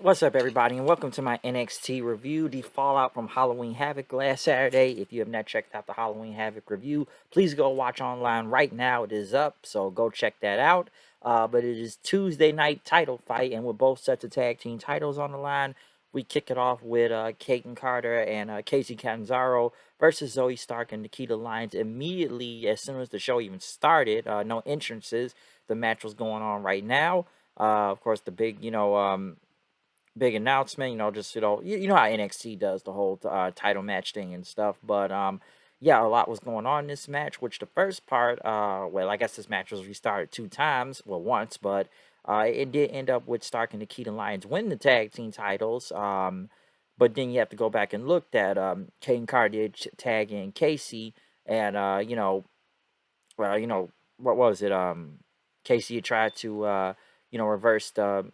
What's up, everybody, and welcome to my NXT review, the fallout from Halloween Havoc last Saturday. If you have not checked out the Halloween Havoc review, please go watch online right now. It is up, so go check that out. But it is Tuesday night title fight, and with both sets of tag team titles on the line, we kick it off with Kaden Carter and Casey Catanzaro versus Zoe Stark and Nikita Lyons. Immediately, as soon as the show even started, no entrances. The match was going on right now. Of course, the big announcement, just you know how NXT does the whole title match thing and stuff. But yeah, a lot was going on in this match. Which the first part, well, I guess this match was restarted two times, well, once, but it did end up with Stark and Nikita Lyons win the tag team titles. But then you have to go back and look that Kane Carr did tag in Casey, and well, what was it? Casey had tried to reverse the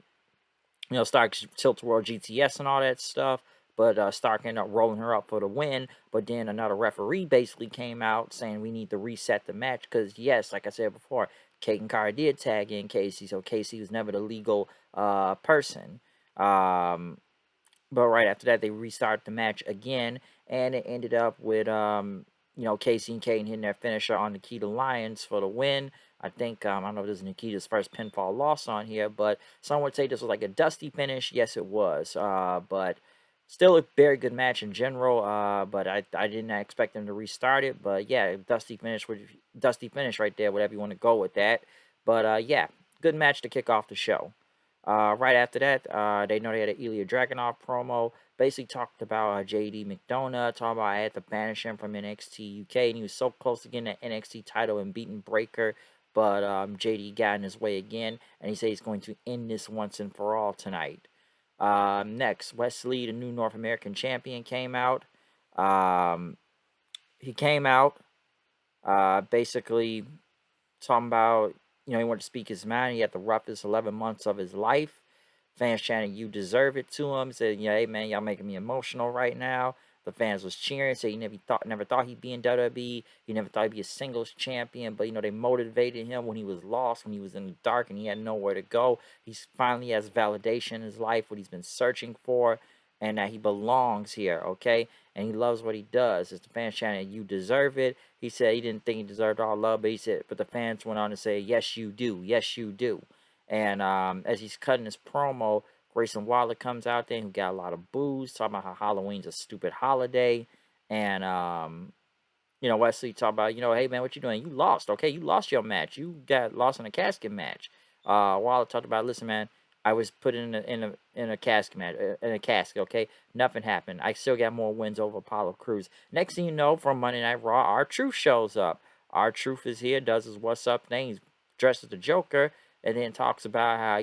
Stark's Tilt World GTS and all that stuff. But Stark ended up rolling her up for the win. But then another referee basically came out saying we need to reset the match. Because, yes, like I said before, Kate and Cara did tag in Casey. So Casey was never the legal person. But right after that, they restarted the match again. And it ended up with, Casey and Kate hitting their finisher on Nikita Lyons for the win. I think, I don't know if this is Nikita's first pinfall loss on here, but some would say this was like a dusty finish. Yes, it was. But still a very good match in general. But I didn't expect them to restart it. But yeah, dusty finish right there, whatever you want to go with that. But yeah, good match to kick off the show. Right after that, they know they had an Ilya Dragunov promo. Basically talked about JD McDonough, talking about I had to banish him from NXT UK, and he was so close to getting that NXT title and beating Breaker, but JD got in his way again, and he said he's going to end this once and for all tonight. Next, Wesley, the new North American champion, came out. Um, he came out basically talking about, he wanted to speak his mind. He had the roughest 11 months of his life. Fans chanting, "You deserve it" to him. He said, "Yeah, hey man, y'all making me emotional right now." The fans was cheering. Said he never thought he'd be in WWE. He never thought he'd be a singles champion. But they motivated him when he was lost, when he was in the dark, and he had nowhere to go. He's finally has validation in his life, what he's been searching for, and that he belongs here. Okay, and he loves what he does. As the fans chanted, "You deserve it." He said he didn't think he deserved all love, but he said, but the fans went on to say, "Yes, you do. Yes, you do." And as he's cutting his promo, Grayson Waller comes out there and got a lot of boos, talking about how Halloween's a stupid holiday. And, Wesley talked about, hey, man, what you doing? You lost, okay? You lost your match. You got lost in a casket match. Waller talked about, listen, man, I was put in a casket match, in a casket, okay? Nothing happened. I still got more wins over Apollo Crews. Next thing you know, from Monday Night Raw, R-Truth shows up. R-Truth is here, does his what's up thing. He's dressed as the Joker, and then talks about how,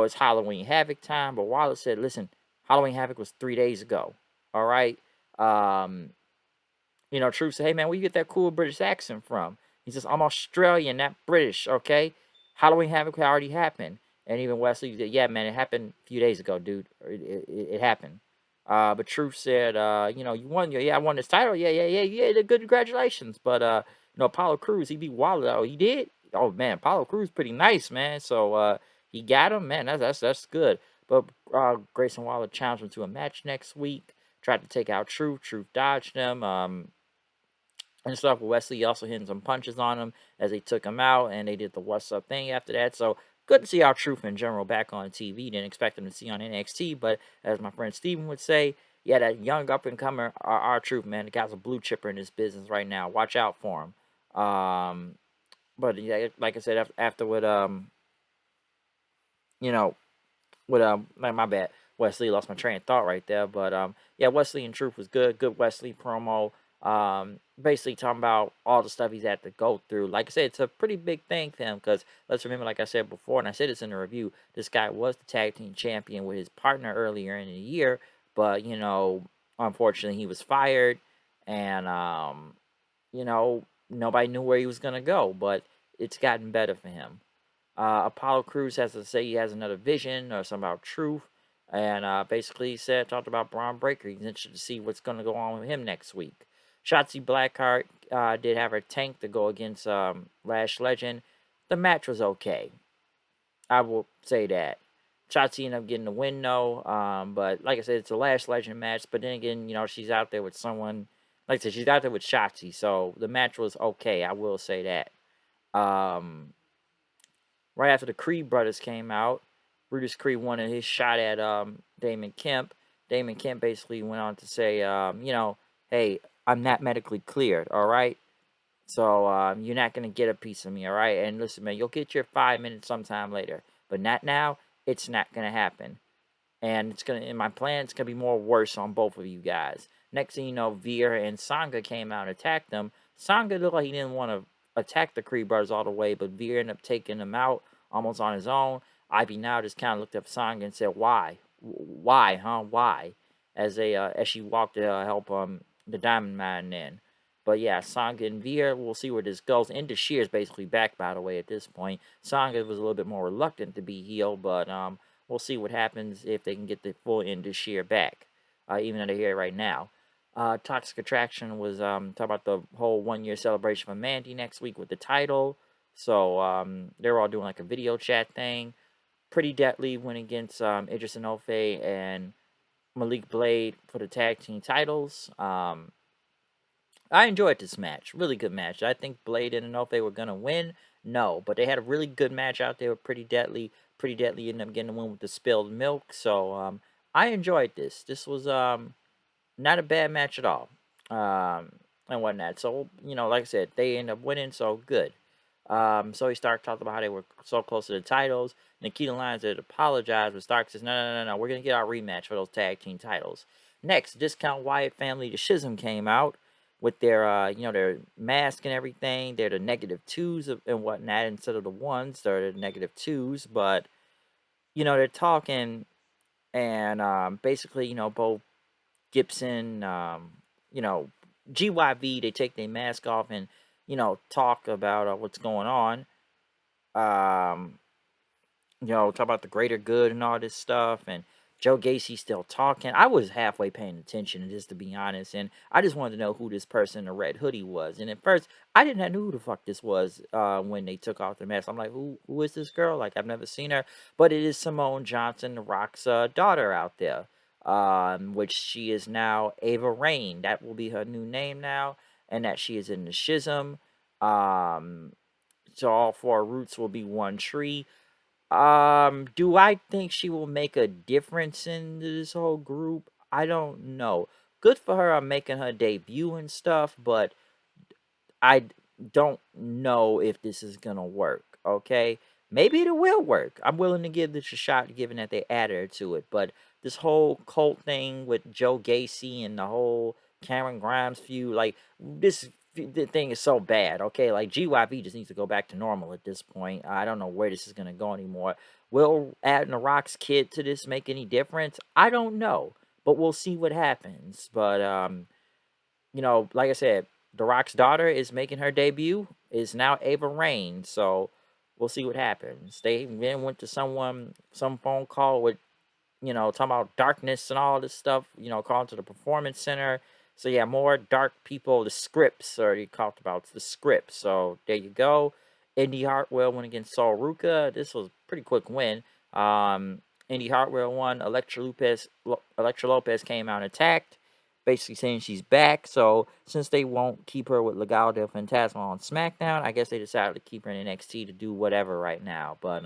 it's Halloween Havoc time. But Wallace said, listen, Halloween Havoc was 3 days ago. All right. Truth said, hey man, where you get that cool British accent from? He says, I'm Australian, not British, okay? Halloween Havoc already happened. And even Wesley said, yeah, man, it happened a few days ago, dude. It happened. But Truth said, you won. Yeah, I won this title. Yeah. Good, congratulations. But, Apollo Crews, he beat Waller. Oh, he did? Oh, man, Apollo Crews pretty nice, man. So, he got him, man. That's good. But Grayson Waller challenged him to a match next week. Tried to take out Truth. Truth dodged him. And stuff. Wesley also hitting some punches on him as they took him out, and they did the what's up thing after that. So good to see our Truth in general back on TV. Didn't expect him to see on NXT, but as my friend Steven would say, yeah, that young up and comer, our Truth, man, the guy's a blue chipper in this business right now. Watch out for him. But yeah, like I said, after you know, my bad. Wesley lost my train of thought right there, but yeah, Wesley and Truth was good. Good Wesley promo. Basically talking about all the stuff he's had to go through. Like I said, it's a pretty big thing for him because let's remember, like I said before, and I said this in the review, this guy was the tag team champion with his partner earlier in the year, but unfortunately, he was fired, and nobody knew where he was gonna go, but it's gotten better for him. Apollo Crews has to say he has another vision or something about Truth. And basically talked about Braun Breaker. He's interested to see what's going to go on with him next week. Shotzi Blackheart did have her tank to go against Lash Legend. The match was okay. I will say that. Shotzi ended up getting the win though. But like I said, it's a last legend match. But then again, she's out there with someone. Like I said, she's out there with Shotzi, so the match was okay. I will say that. Um, right after the Creed brothers came out, Brutus Creed wanted his shot at Damon Kemp. Damon Kemp basically went on to say, hey, I'm not medically cleared, all right? So you're not going to get a piece of me, all right? And listen, man, you'll get your 5 minutes sometime later, but not now. It's not going to happen. And it's gonna, in my plan, it's gonna be more worse on both of you guys. Next thing you know, Veer and Sangha came out and attacked them. Sangha looked like he didn't want to attack the Creed brothers all the way, but Veer ended up taking them out almost on his own. Ivy now just kind of looked up Sangha and said, "Why? Why, huh? Why?" As she walked to help the Diamond Man in. But yeah, Sangha and Veer, we'll see where this goes. And Shear's basically back, by the way, at this point. Sangha was a little bit more reluctant to be healed, but we'll see what happens if they can get the full end this year back, even though they're here right now. Toxic Attraction was talking about the whole 1 year celebration of Mandy next week with the title. So they're all doing like a video chat thing. Pretty Deadly went against Idris Enofe and Malik Blade for the tag team titles. I enjoyed this match. Really good match. I think Blade and Enofe were going to win. No, but they had a really good match out there with Pretty Deadly. Pretty Deadly ended up getting the win with the spilled milk. So I enjoyed this. This was not a bad match at all. And whatnot. So, like I said, they end up winning, so good. So he Stark talked about how they were so close to the titles. Nikita Lyons had apologized, but Stark says, no, we're going to get our rematch for those tag team titles. Next, Discount Wyatt family, the Schism came out with their, their mask and everything. They're the negative twos and whatnot instead of the ones. They're the negative twos, but, they're talking and basically, both Gibson, GYV, they take their mask off and, talk about what's going on. Um, talk about the greater good and all this stuff. And Joe Gacy still talking. I was halfway paying attention, just to be honest. And I just wanted to know who this person in the red hoodie was. And at first, I didn't know who the fuck this was when they took off their mask. I'm like, who is this girl? Like, I've never seen her. But it is Simmone Johnson, The Rock's daughter out there. Which she is now Ava Raine. That will be her new name now. And that she is in the Schism. So all four roots will be one tree. Do I think she will make a difference in this whole group? I don't know. Good for her on making her debut and stuff, but I don't know if this is gonna work. Okay, maybe it will work. I'm willing to give this a shot, given that they added her to it. But this whole cult thing with Joe Gacy and the whole Cameron Grimes feud, like this the thing is so bad. Okay, like GYV just needs to go back to normal at this point. I don't know where this is gonna go anymore. Will adding the Rock's kid to this make any difference? I don't know, but we'll see what happens. But like I said, The Rock's daughter is making her debut. Is now Ava Raine. So we'll see what happens. They then went to some phone call with, talking about darkness and all this stuff, calling to the performance center. So yeah, more dark people, the scripts already talked about the scripts. So there you go. Indy Hartwell went against Saul Ruka. This was a pretty quick win. Indy Hartwell won. Electra Lopez came out and attacked, basically saying she's back. So since they won't keep her with Legado del Fantasma on SmackDown, I guess they decided to keep her in NXT to do whatever right now. But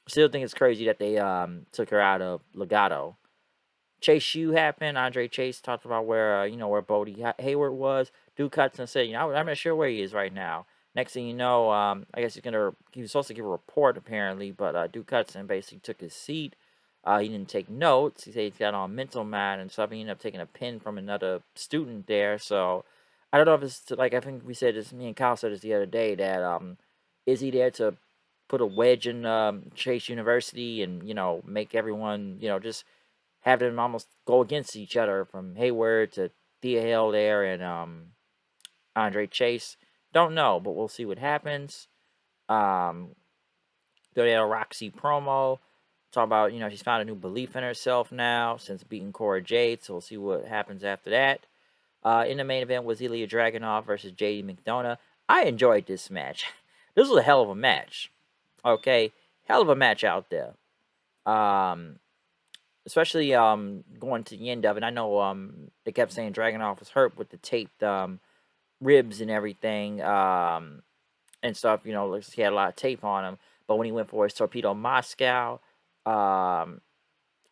still think it's crazy that they took her out of Legado. Chase U happened. Andre Chase talked about where where Bodie Hayward was. Duke Hudson said, I'm not sure where he is right now. Next thing you know, I guess he was supposed to give a report apparently, but Duke Hudson basically took his seat. He didn't take notes. He said he's got on mental mat and stuff. He ended up taking a pin from another student there. So I don't know if it's like, I think we said this. Me and Kyle said this the other day that is he there to put a wedge in Chase University and make everyone just have them almost go against each other, from Hayward to Thea Hale there and Andre Chase. Don't know, but we'll see what happens. They had a Roxy promo. Talk about, she's found a new belief in herself now since beating Cora Jade, so we'll see what happens after that. In the main event was Ilya Dragunov versus JD McDonough. I enjoyed this match. This was a hell of a match. Okay? Hell of a match out there. Um, especially going to the end of it. I know they kept saying Dragunov was hurt with the taped ribs and everything and stuff. You know, he had a lot of tape on him. But when he went for his torpedo Moscow, um,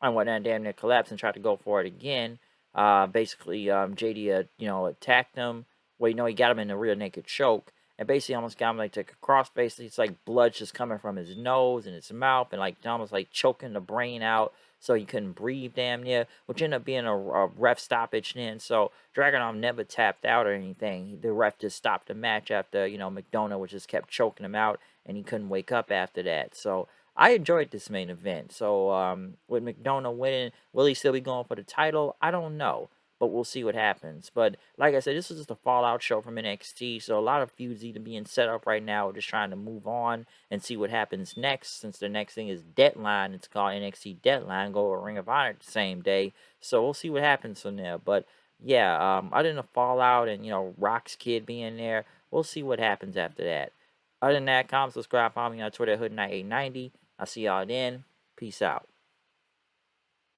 and whatnot, damn near collapsed and tried to go for it again. Basically, JD, attacked him. Well, he got him in a rear naked choke, and basically almost got him like to a crossface. It's like blood just coming from his nose and his mouth, and like almost like choking the brain out, so he couldn't breathe damn near, which ended up being a ref stoppage then. So Dragunov never tapped out or anything. The ref just stopped the match after McDonough, which just kept choking him out, and he couldn't wake up after that. So I enjoyed this main event. So with McDonough winning, will he still be going for the title? I don't know, but we'll see what happens. But like I said, this is just a fallout show from NXT, so a lot of feuds either being set up right now or just trying to move on and see what happens next. Since the next thing is Deadline, it's called NXT Deadline. Go to Ring of Honor the same day, so we'll see what happens from there. But yeah, other than the fallout and Rock's kid being there, we'll see what happens after that. Other than that, comment, subscribe, follow me on Twitter, Hood Knight 890. I'll see y'all then. Peace out.